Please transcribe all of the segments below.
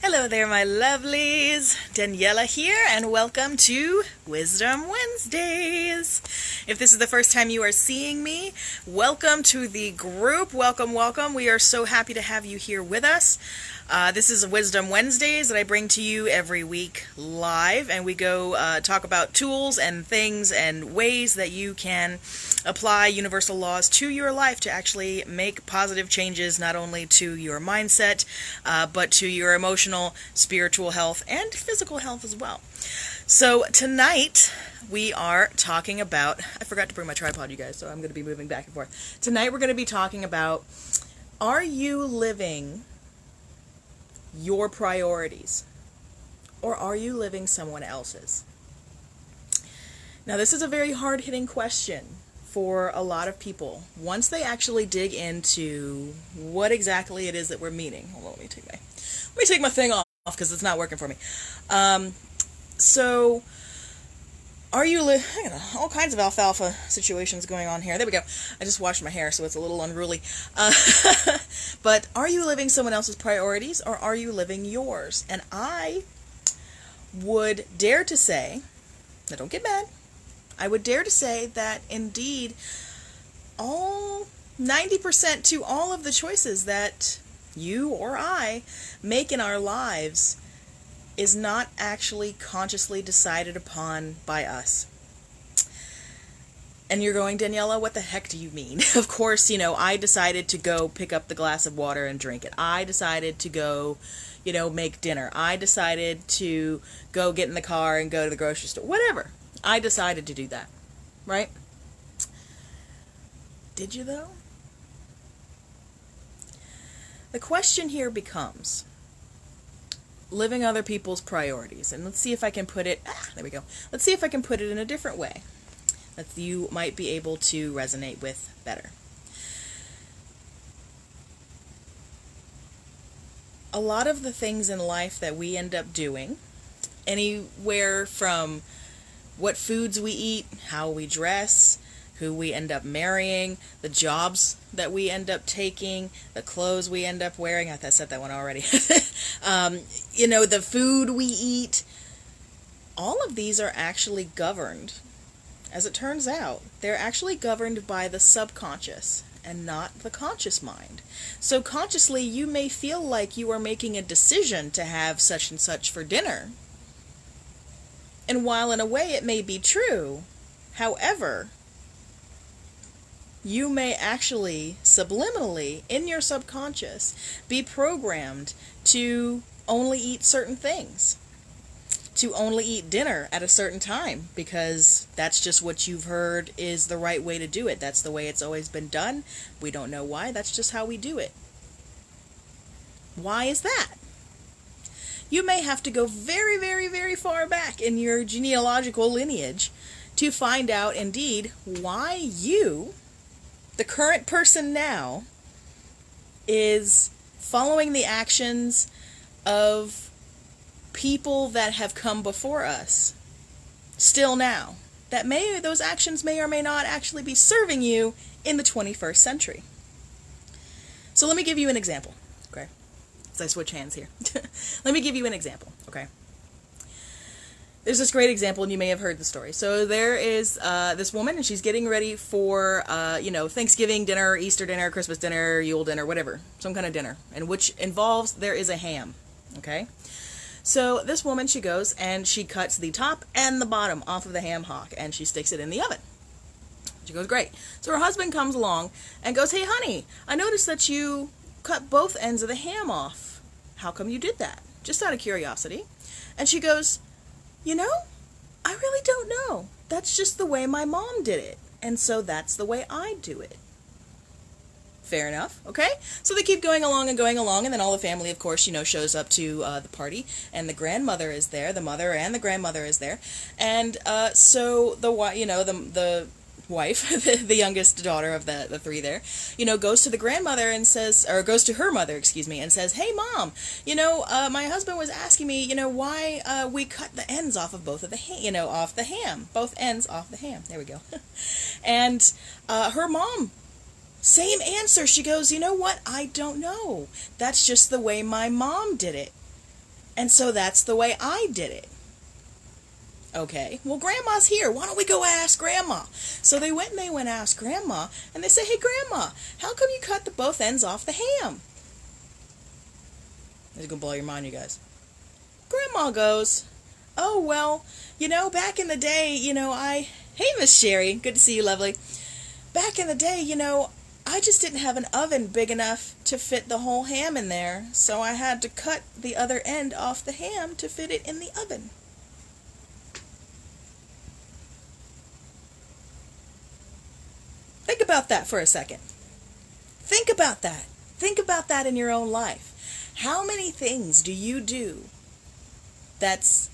Hello there, my lovelies. Daniela here, and welcome to Wisdom Wednesdays. If this is the first time you are seeing me, welcome to the group. Welcome, welcome. We are so happy to have you here with us. This is Wisdom Wednesdays that I bring to you every week live, and we go talk about tools and things and ways that you can apply universal laws to your life to actually make positive changes, not only to your mindset, but to your emotional, spiritual health, and physical health as well. So tonight we are talking about, I forgot to bring my tripod, you guys, so I'm going to be moving back and forth. Tonight we're going to be talking about, are you living your priorities, or are you living someone else's? Now, this is a very hard-hitting question for a lot of people once they actually dig into what exactly it is that we're meaning. Hold on, let me take my thing off because it's not working for me. So are you all kinds of alfalfa situations going on here. There we go. I just washed my hair, so it's a little unruly. But are you living someone else's priorities, or are you living yours? And I would dare to say, now don't get mad, I would dare to say that indeed all 90% to all of the choices that you or I make in our lives is not actually consciously decided upon by us. And you're going, Daniela, what the heck do you mean? Of course, I decided to go pick up the glass of water and drink it. I decided to go, make dinner. I decided to go get in the car and go to the grocery store. Whatever. I decided to do that. Right? Did you, though? The question here becomes living other people's priorities. And let's see if I can put it, there we go. Let's see if I can put it in a different way that you might be able to resonate with better. A lot of the things in life that we end up doing, anywhere from what foods we eat, how we dress, who we end up marrying, the jobs that we end up taking, the clothes we end up wearing. I said that one already. The food we eat, all of these are actually governed. As it turns out, they're actually governed by the subconscious and not the conscious mind. So consciously, you may feel like you are making a decision to have such and such for dinner. And while in a way it may be true, however, you may actually subliminally in your subconscious be programmed to only eat certain things, to only eat dinner at a certain time, because that's just what you've heard is the right way to do it. That's the way it's always been done. We don't know why. That's just how we do it. Why is that? You may have to go very, very, very far back in your genealogical lineage to find out indeed why you, the current person now, is following the actions of people that have come before us still now. Those actions may or may not actually be serving you in the 21st century. So let me give you an example, okay? As I switch hands here. Let me give you an example, okay? There's this great example, and you may have heard the story. So there is this woman, and she's getting ready for, Thanksgiving dinner, Easter dinner, Christmas dinner, Yule dinner, whatever. Some kind of dinner, and which involves, there is a ham, okay? So this woman, she goes, and she cuts the top and the bottom off of the ham hock, and she sticks it in the oven. She goes, great. So her husband comes along and goes, hey, honey, I noticed that you cut both ends of the ham off. How come you did that? Just out of curiosity. And she goes, I really don't know. That's just the way my mom did it. And so that's the way I do it. Fair enough, okay? So they keep going along, and then all the family, of course, shows up to the party, and the grandmother is there, the mother and the grandmother is there, and so the wife, the youngest daughter of the three there, goes to the grandmother and says, or goes to her mother, and says, hey, Mom, my husband was asking me, why we cut the ends off of both of the, off the ham, both ends off the ham. There we go. And her mom, same answer. She goes, you know what? I don't know. That's just the way my mom did it. And so that's the way I did it. Okay, well, Grandma's here. Why don't we go ask Grandma? So they went and asked Grandma, and they said, hey, Grandma, how come you cut the both ends off the ham? It's going to blow your mind, you guys. Grandma goes, oh, well, back in the day, hey, Miss Sherry, good to see you, lovely. Back in the day, I just didn't have an oven big enough to fit the whole ham in there, so I had to cut the other end off the ham to fit it in the oven. Think about that for a second. Think about that. Think about that in your own life. How many things do you do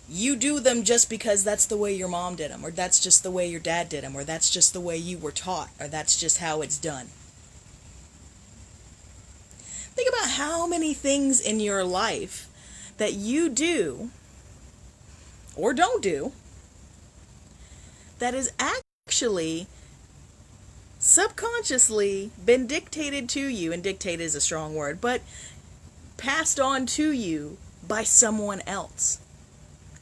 you do them just because that's the way your mom did them, or that's just the way your dad did them, or that's just the way you were taught, or that's just how it's done? Think about how many things in your life that you do or don't do that is actually subconsciously been dictated to you, and dictate is a strong word, but passed on to you by someone else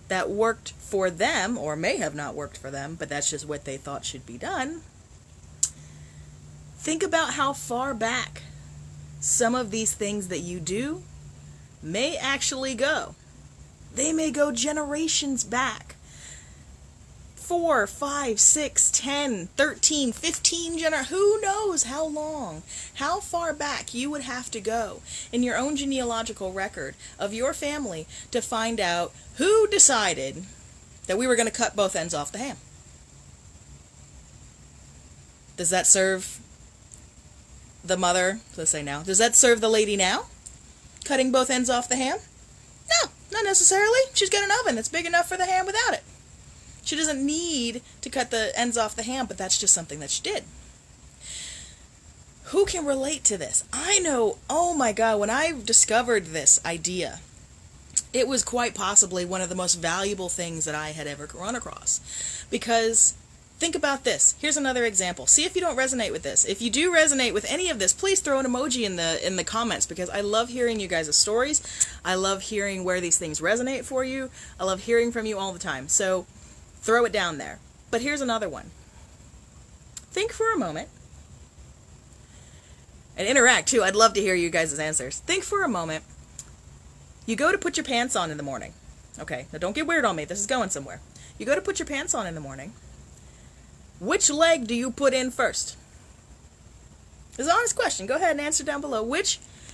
that worked for them, or may have not worked for them, but that's just what they thought should be done. Think about how far back some of these things that you do may actually go. They may go generations back. 4, 5, 6, 10, 13, 15 who knows how long, how far back you would have to go in your own genealogical record of your family to find out who decided that we were going to cut both ends off the ham. Does that serve the mother, let's say now, does that serve the lady now? Cutting both ends off the ham? No, not necessarily. She's got an oven that's big enough for the ham without it. She doesn't need to cut the ends off the ham, but that's just something that she did. Who can relate to this? I know, oh my God, when I discovered this idea, it was quite possibly one of the most valuable things that I had ever run across. Because think about this. Here's another example. See if you don't resonate with this. If you do resonate with any of this, please throw an emoji in the comments, because I love hearing you guys' stories. I love hearing where these things resonate for you. I love hearing from you all the time. So throw it down there. But here's another one. Think for a moment. And interact too. I'd love to hear you guys' answers. Think for a moment. You go to put your pants on in the morning. Okay, now don't get weird on me. This is going somewhere. You go to put your pants on in the morning. Which leg do you put in first? It's an honest question. Go ahead and answer down below.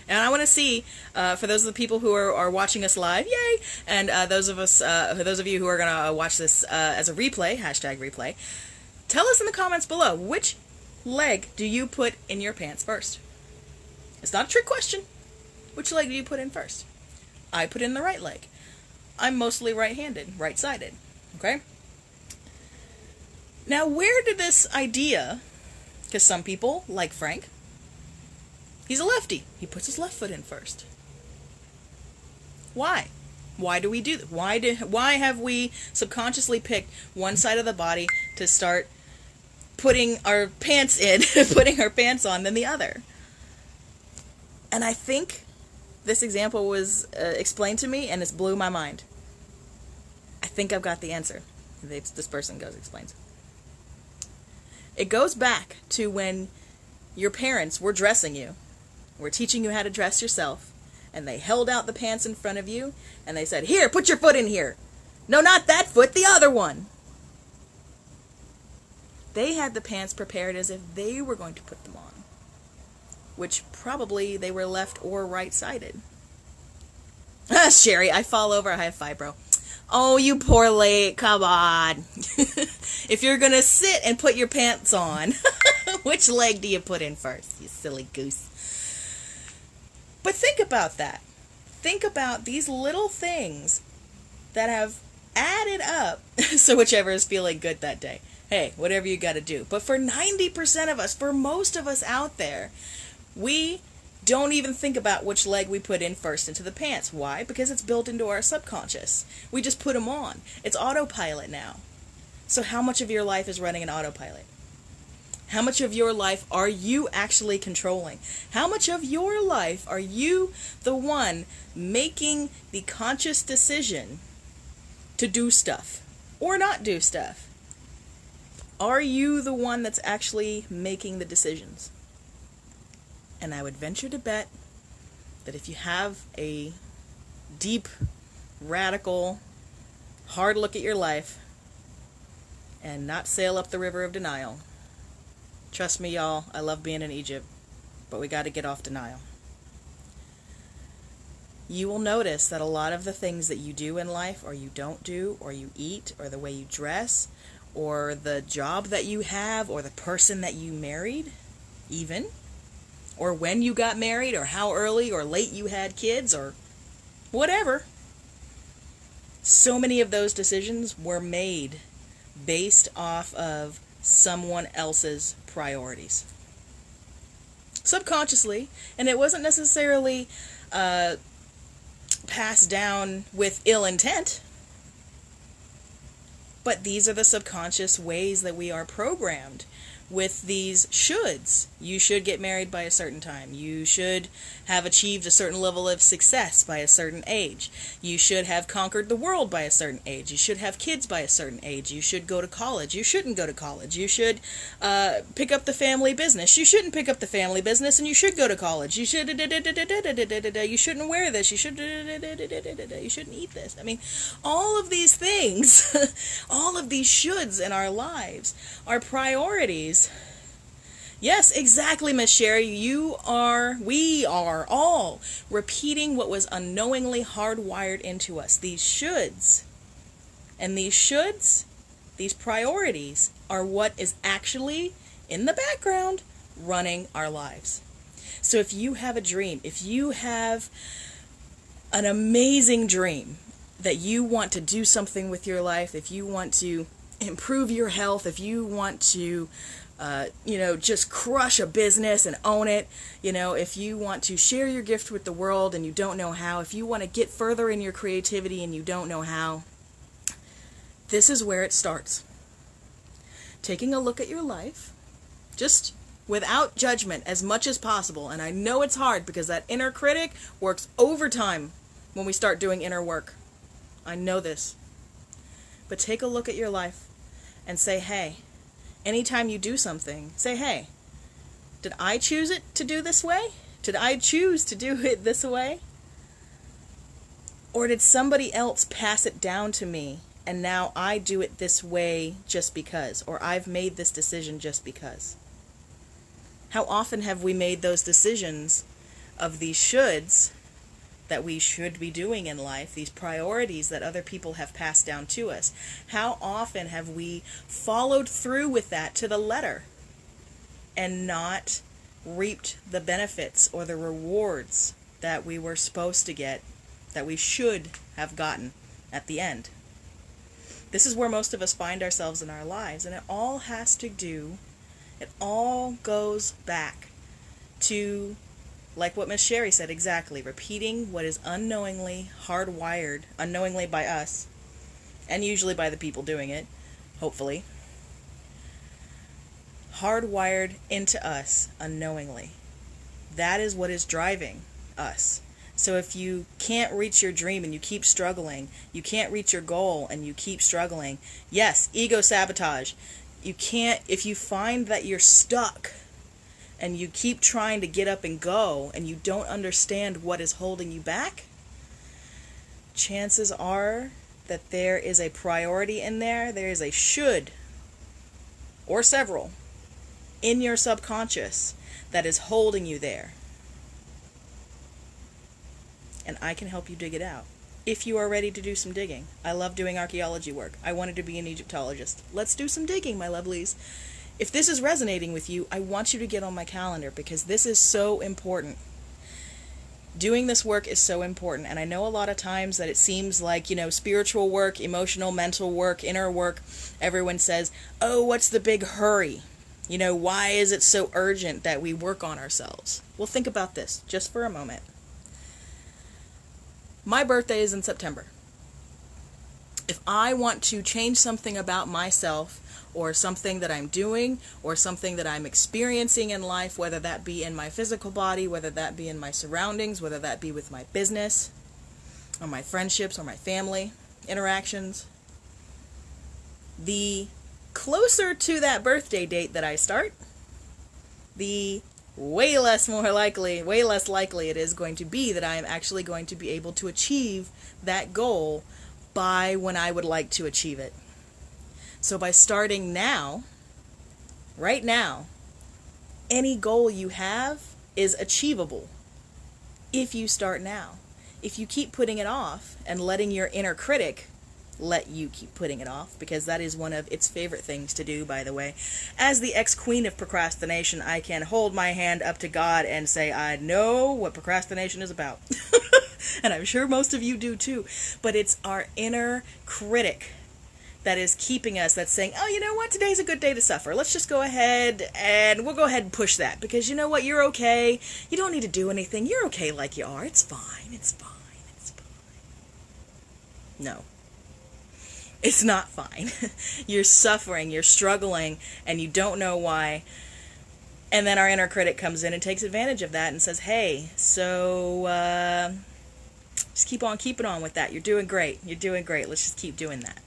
And I want to see, for those of the people who are watching us live, yay! And those of you who are going to watch this as a replay, #replay, tell us in the comments below, which leg do you put in your pants first? It's not a trick question. Which leg do you put in first? I put in the right leg. I'm mostly right-handed, right-sided, okay? Now, where did this idea, because some people, like Frank, he's a lefty. He puts his left foot in first. Why? Why do we do that? Why have we subconsciously picked one side of the body to start putting our pants in, putting our pants on, than the other? And I think this example was explained to me, and it's blew my mind. I think I've got the answer. This person explains. It goes back to when your parents were dressing you, were teaching you how to dress yourself, and they held out the pants in front of you, and they said, here, put your foot in here. No, not that foot, the other one. They had the pants prepared as if they were going to put them on, which probably they were left or right-sided. Ah, Sherry, I fall over, I have fibro. Oh, you poor lady, come on. If you're going to sit and put your pants on, which leg do you put in first, you silly goose? But think about that. Think about these little things that have added up, so whichever is feeling good that day. Hey, whatever you got to do. But for 90% of us, for most of us out there, we don't even think about which leg we put in first into the pants. Why? Because it's built into our subconscious. We just put them on. It's autopilot now. So how much of your life is running an autopilot? How much of your life are you actually controlling? How much of your life are you the one making the conscious decision to do stuff or not do stuff? Are you the one that's actually making the decisions? And I would venture to bet that if you have a deep, radical, hard look at your life and not sail up the river of denial, trust me, y'all, I love being in Egypt, but we got to get off denial. You will notice that a lot of the things that you do in life, or you don't do, or you eat, or the way you dress, or the job that you have, or the person that you married, even, or when you got married, or how early or late you had kids, or whatever. So many of those decisions were made based off of someone else's priorities. Subconsciously, and it wasn't necessarily passed down with ill intent, but these are the subconscious ways that we are programmed with these shoulds. You should get married by a certain time. You should have achieved a certain level of success by a certain age. You should have conquered the world by a certain age. You should have kids by a certain age. You should go to college. You shouldn't go to college. You should pick up the family business. You shouldn't pick up the family business, and you should go to college. You should you shouldn't wear this. You shouldn't eat this. I mean, all of these things, all of these shoulds in our lives are priorities. Yes, exactly, Miss Sherry. We are all repeating what was unknowingly hardwired into us. These shoulds. And these shoulds, these priorities, are what is actually, in the background, running our lives. So if you have a dream, if you have an amazing dream that you want to do something with your life, if you want to improve your health, if you want to just crush a business and own it, if you want to share your gift with the world and you don't know how, if you want to get further in your creativity and you don't know how, this is where it starts. Taking a look at your life, just without judgment as much as possible. And I know it's hard because that inner critic works overtime when we start doing inner work. I know this. But take a look at your life and say, hey, anytime you do something, say, hey, did I choose it to do this way? Did I choose to do it this way? Or did somebody else pass it down to me and now I do it this way just because? Or I've made this decision just because? How often have we made those decisions of these shoulds that we should be doing in life, these priorities that other people have passed down to us? How often have we followed through with that to the letter and not reaped the benefits or the rewards that we were supposed to get, that we should have gotten at the end? This is where most of us find ourselves in our lives, and it all goes back to, like what Miss Sherry said exactly, repeating what is unknowingly hardwired, unknowingly by us, and usually by the people doing it, hopefully, hardwired into us unknowingly. That is what is driving us. So if you can't reach your dream and you keep struggling, you can't reach your goal and you keep struggling, yes, ego sabotage. You can't, if you find that you're stuck and you keep trying to get up and go and you don't understand what is holding you back, chances are that there is a priority in there. There is a should, or several, in your subconscious that is holding you there. And I can help you dig it out if you are ready to do some digging. I love doing archaeology work. I wanted to be an Egyptologist. Let's do some digging, my lovelies. If this is resonating with you, I want you to get on my calendar because this is so important. Doing this work is so important, and I know a lot of times that it seems like, spiritual work, emotional, mental work, inner work, everyone says, oh, what's the big hurry? Why is it so urgent that we work on ourselves? Well, think about this just for a moment. My birthday is in September. If I want to change something about myself, or something that I'm doing, or something that I'm experiencing in life, whether that be in my physical body, whether that be in my surroundings, whether that be with my business, or my friendships, or my family interactions, the closer to that birthday date that I start, the way less likely it is going to be that I am actually going to be able to achieve that goal by when I would like to achieve it. So by starting now, right now, any goal you have is achievable if you start now. If you keep putting it off and letting your inner critic let you keep putting it off, because that is one of its favorite things to do, by the way. As the ex-queen of procrastination, I can hold my hand up to God and say, I know what procrastination is about. And I'm sure most of you do too. But it's our inner critic that is keeping us, that's saying, oh, you know what, today's a good day to suffer. Let's just go ahead and we'll go ahead and push that, because you know what, you're okay. You don't need to do anything. You're okay like you are. It's fine. It's fine. It's fine. No. It's not fine. You're suffering, you're struggling, and you don't know why. And then our inner critic comes in and takes advantage of that and says, hey, so just keep on keeping on with that. You're doing great. You're doing great. Let's just keep doing that.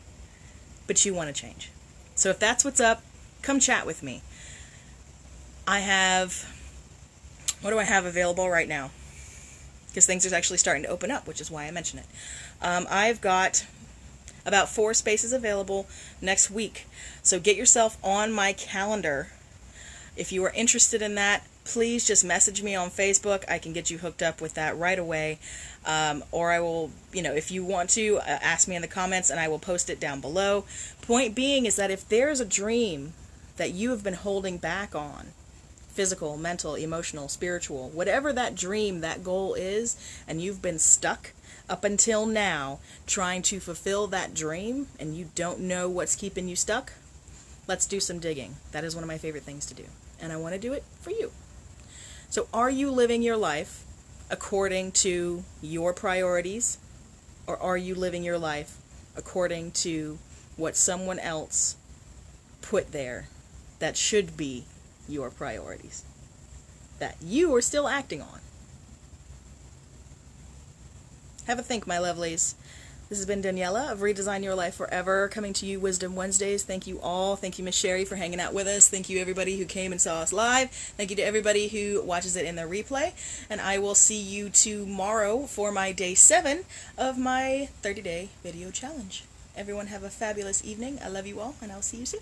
But you want to change. So if that's what's up, come chat with me. What do I have available right now? Because things are actually starting to open up, which is why I mention it. I've got about 4 spaces available next week. So get yourself on my calendar. If you are interested in that, please just message me on Facebook. I can get you hooked up with that right away. Or I will, if you want to, ask me in the comments and I will post it down below. Point being is that if there's a dream that you have been holding back on, physical, mental, emotional, spiritual, whatever that dream, that goal is, and you've been stuck up until now trying to fulfill that dream and you don't know what's keeping you stuck, let's do some digging. That is one of my favorite things to do, and I want to do it for you. So are you living your life according to your priorities, or are you living your life according to what someone else put there that should be your priorities, that you are still acting on? Have a think, my lovelies. This has been Daniela of Redesign Your Life Forever, coming to you Wisdom Wednesdays. Thank you all. Thank you, Miss Sherry, for hanging out with us. Thank you, everybody who came and saw us live. Thank you to everybody who watches it in the replay. And I will see you tomorrow for my day 7 of my 30-day video challenge. Everyone have a fabulous evening. I love you all, and I'll see you soon.